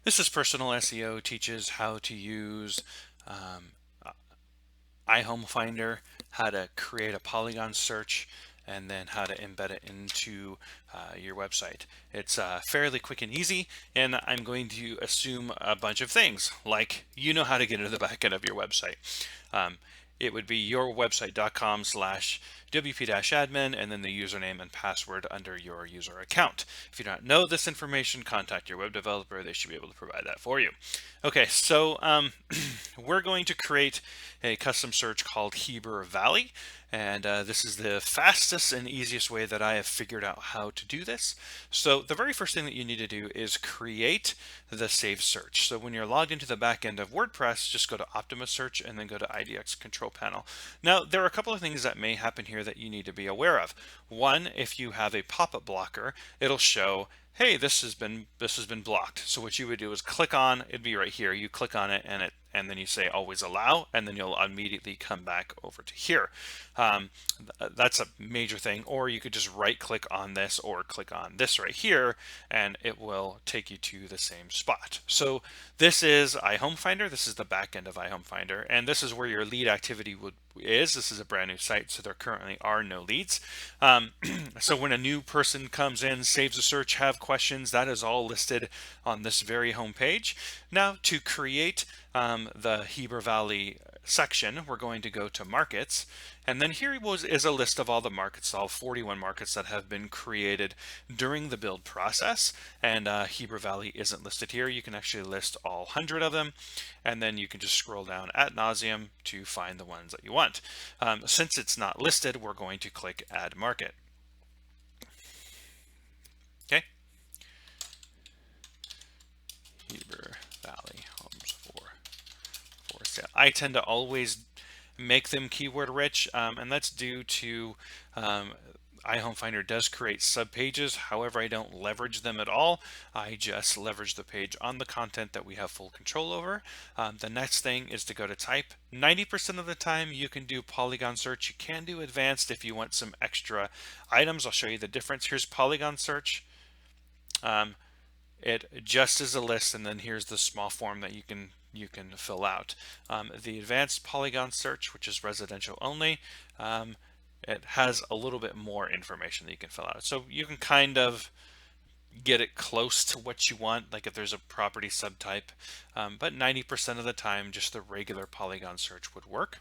This is Personal SEO Teaches how to use um, iHomefinder, how to create a Polygon search, and then how to embed it into your website. It's fairly quick and easy, and I'm going to assume a bunch of things, like you know how to get into the back end of your website. Um, it would be yourwebsite.com/wp-admin and then the username and password under your user account. If you don't know this information, contact your web developer. They should be able to provide that for you. Okay, so we're going to create a custom search called Heber Valley, and this is the fastest and easiest way that I have figured out how to do this. So the very first thing that you need to do is create the saved search. So when you're logged into the back end of WordPress, just go to Optima Search and then go to IDX Control Panel. Now, there are a couple of things that may happen here that you need to be aware of. One, if you have a pop-up blocker, it'll show, hey, this has been blocked. So what you would do is click on, it'd be right here. You click on it and then you say always allow, and then you'll immediately come back over to here. That's a major thing. Or you could just right click on this or click on this right here, and it will take you to the same spot. So this is iHomefinder. This is the back end of iHomefinder, and this is where your lead activity is. This is a brand new site, so there currently are no leads. So when a new person comes in, saves a search, have questions, that is all listed on this very home page. Now to create the Heber Valley section, we're going to go to markets, and then here is a list of all the markets, all 41 markets that have been created during the build process. And Heber Valley isn't listed here. You can actually list all 100 of them, and then you can just scroll down ad nauseum to find the ones that you want. Since it's not listed, we're going to click Add Market. Okay, Heber Valley homes for sale. I tend to always make them keyword rich, and that's due to iHomefinder does create subpages. However, I don't leverage them at all. I just leverage the page on the content that we have full control over. The next thing is to go to type. 90% of the time you can do Polygon search. You can do advanced if you want some extra items. I'll show you the difference. Here's Polygon search. It just is a list, and then here's the small form that you can fill out. The advanced Polygon search, which is residential only, it has a little bit more information that you can fill out. So you can kind of get it close to what you want, like if there's a property subtype, but 90% of the time, just the regular Polygon search would work.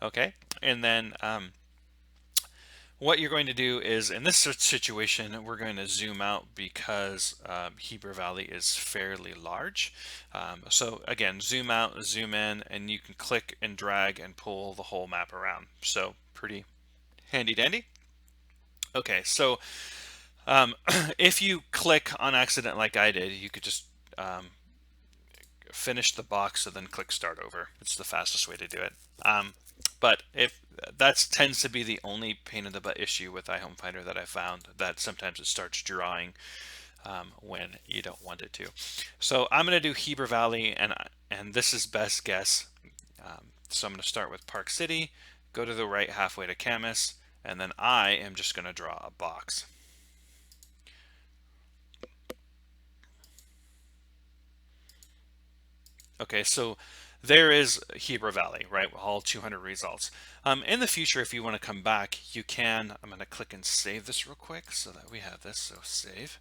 Okay, and then what you're going to do is, in this situation, we're going to zoom out because Heber Valley is fairly large. So again, zoom out, zoom in, and you can click and drag and pull the whole map around. So pretty handy dandy. Okay, so if you click on accident like I did, you could just finish the box and then click start over. It's the fastest way to do it. But if that tends to be the only pain in the butt issue with iHomefinder that I found, that sometimes it starts drawing when you don't want it to. So I'm going to do Heber Valley, and this is best guess. So I'm going to start with Park City, go to the right halfway to Camas, and then I am just going to draw a box. Okay, so there is Heber Valley, right? All 200 results. In the future, if you want to come back, you can. I'm going to click and save this real quick so that we have this. So save.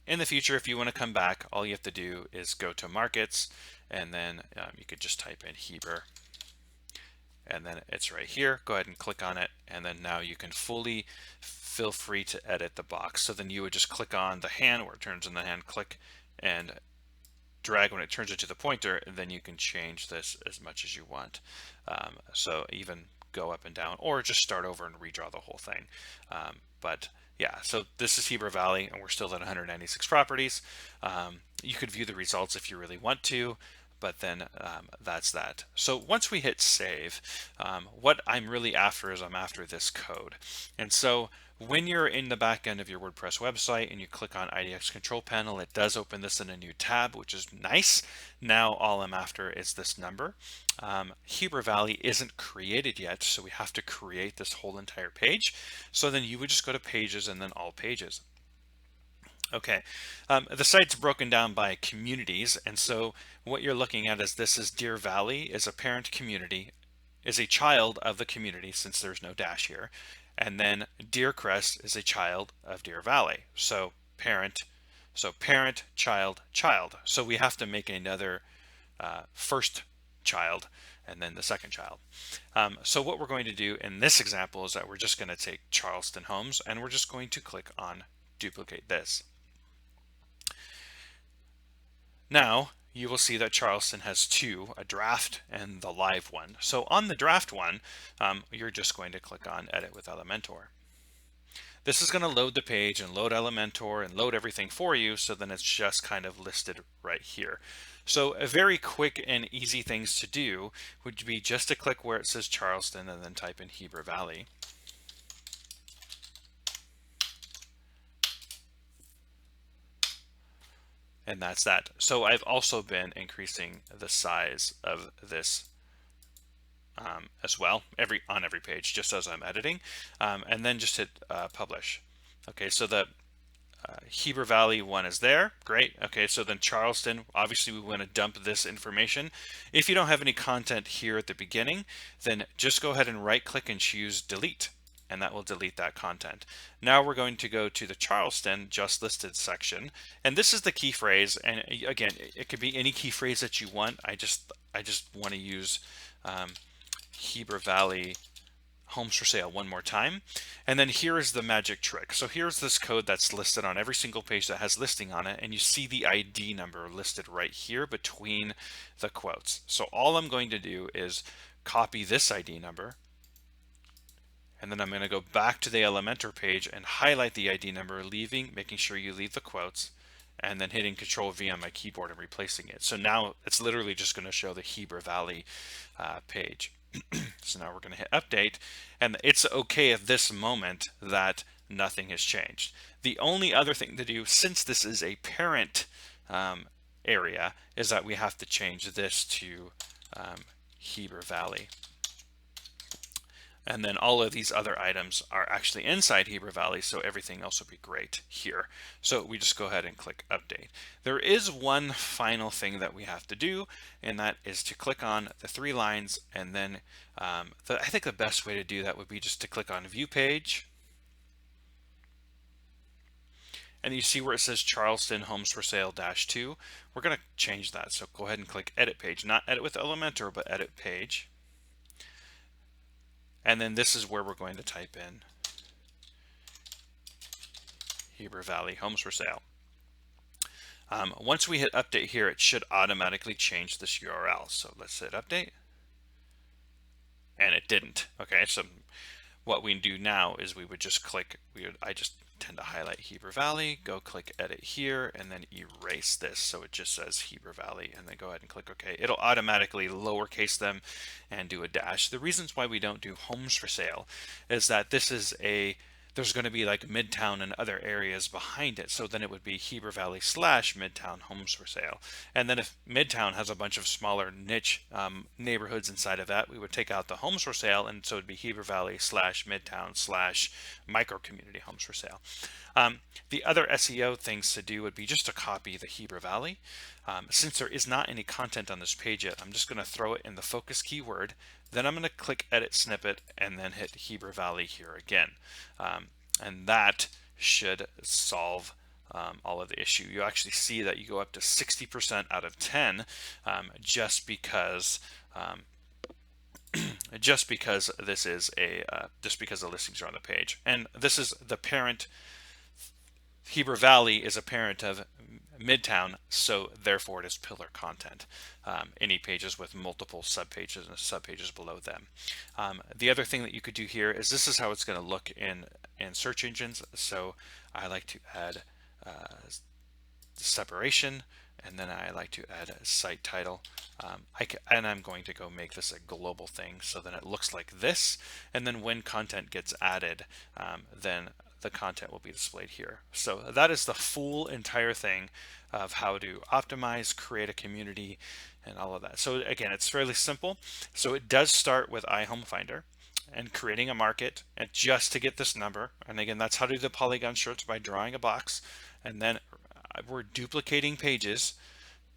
In the future, if you want to come back, all you have to do is go to markets, and then you could just type in Heber, and then it's right here. Go ahead and click on it, and then now you can feel free to edit the box. So then you would just click on the hand where it turns in the hand, click and drag when it turns into the pointer, and then you can change this as much as you want. So even go up and down, or just start over and redraw the whole thing. But yeah, so this is Heber Valley, and we're still at 196 properties. You could view the results if you really want to, but then that's that. So once we hit save, what I'm really after is I'm after this code. And so when you're in the back end of your WordPress website and you click on IDX Control Panel, it does open this in a new tab, which is nice. Now all I'm after is this number. Heber Valley isn't created yet, so we have to create this whole entire page. So then you would just go to Pages and then All Pages. Okay, the site's broken down by communities, and so what you're looking at is this is Deer Valley is a parent community, is a child of the community since there's no dash here, and then Deer Crest is a child of Deer Valley. So parent, child, child. So we have to make another first child and then the second child. So what we're going to do in this example is that we're just going to take Charleston Homes and we're just going to click on duplicate this. Now you will see that Charleston has two, a draft and the live one. So on the draft one, you're just going to click on edit with Elementor. This is going to load the page and load Elementor and load everything for you, so then it's just kind of listed right here. So a very quick and easy things to do would be just to click where it says Charleston and then type in Heber Valley. And that's that. So I've also been increasing the size of this as well on every page, just as I'm editing, and then just hit publish. Okay, so the Heber Valley one is there. Great. Okay, so then Charleston, obviously we want to dump this information. If you don't have any content here at the beginning, then just go ahead and right click and choose delete, and that will delete that content. Now we're going to go to the Charleston just listed section, and this is the key phrase, and again, it could be any key phrase that you want. I just want to use Heber Valley homes for sale one more time, and then here is the magic trick. So here's this code that's listed on every single page that has listing on it, and you see the ID number listed right here between the quotes. So all I'm going to do is copy this ID number, and then I'm going to go back to the Elementor page and highlight the ID number, making sure you leave the quotes, and then hitting Control V on my keyboard and replacing it. So now it's literally just going to show the Heber Valley page. So now we're going to hit update, and it's okay at this moment that nothing has changed. The only other thing to do, since this is a parent area, is that we have to change this to Heber Valley. And then all of these other items are actually inside Heber Valley, so everything else will be great here. So we just go ahead and click update. There is one final thing that we have to do, and that is to click on the three lines, and then I think the best way to do that would be just to click on view page. And you see where it says Charleston Homes for Sale -2. We're going to change that. So go ahead and click edit page, not edit with Elementor, but edit page. And then this is where we're going to type in Heber Valley Homes for Sale. Once we hit update here, it should automatically change this URL. So let's hit update. And it didn't. Okay, so what we do now is we would just click, I just tend to highlight Heber Valley, go click edit here, and then erase this so it just says Heber Valley, and then go ahead and click OK. It'll automatically lowercase them and do a dash. The reasons why we don't do homes for sale is that this is there's going to be like Midtown and other areas behind it, so then it would be Heber Valley / Midtown Homes for Sale. And then if Midtown has a bunch of smaller niche neighborhoods inside of that, we would take out the homes for sale, and so it'd be Heber Valley / Midtown / micro community homes for sale. The other SEO things to do would be just to copy the Heber Valley. Since there is not any content on this page yet, I'm just going to throw it in the focus keyword. Then I'm going to click edit snippet and then hit Heber Valley here again. And that should solve all of the issue. You actually see that you go up to 60% out of 10 just because this is just because the listings are on the page. And this is the parent. Heber Valley is a parent of Midtown, so therefore it is pillar content. Any pages with multiple subpages and subpages below them. The other thing that you could do here is this is how it's going to look in search engines. So I like to add separation, and then I like to add a site title. And I'm going to go make this a global thing so then it looks like this, and then when content gets added, then the content will be displayed here. So that is the full entire thing of how to optimize, create a community, and all of that. So again, it's fairly simple. So it does start with iHomefinder and creating a market, and just to get this number. And again, that's how to do the Polygon shirts, by drawing a box And then we're duplicating pages.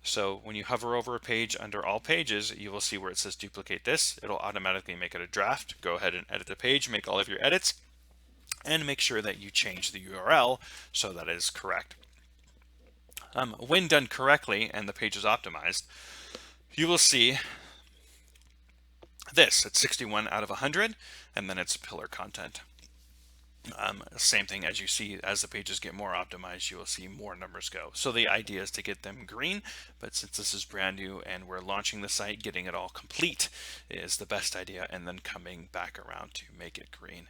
So when you hover over a page under all pages, you will see where it says duplicate this. It'll automatically make it a draft. Go ahead and edit the page, make all of your edits, and make sure that you change the URL so that it is correct. When done correctly and the page is optimized, you will see this. It's 61 out of 100, and then it's pillar content. Same thing as you see, as the pages get more optimized, you will see more numbers go. So the idea is to get them green, but since this is brand new and we're launching the site, getting it all complete is the best idea, and then coming back around to make it green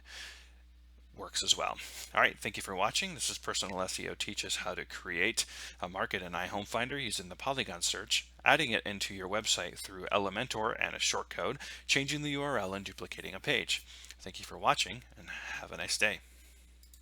works as well. All right, thank you for watching. This is Personal SEO Teaches how to create a market in iHomefinder using the Polygon search, adding it into your website through Elementor and a shortcode, changing the URL and duplicating a page. Thank you for watching, and have a nice day.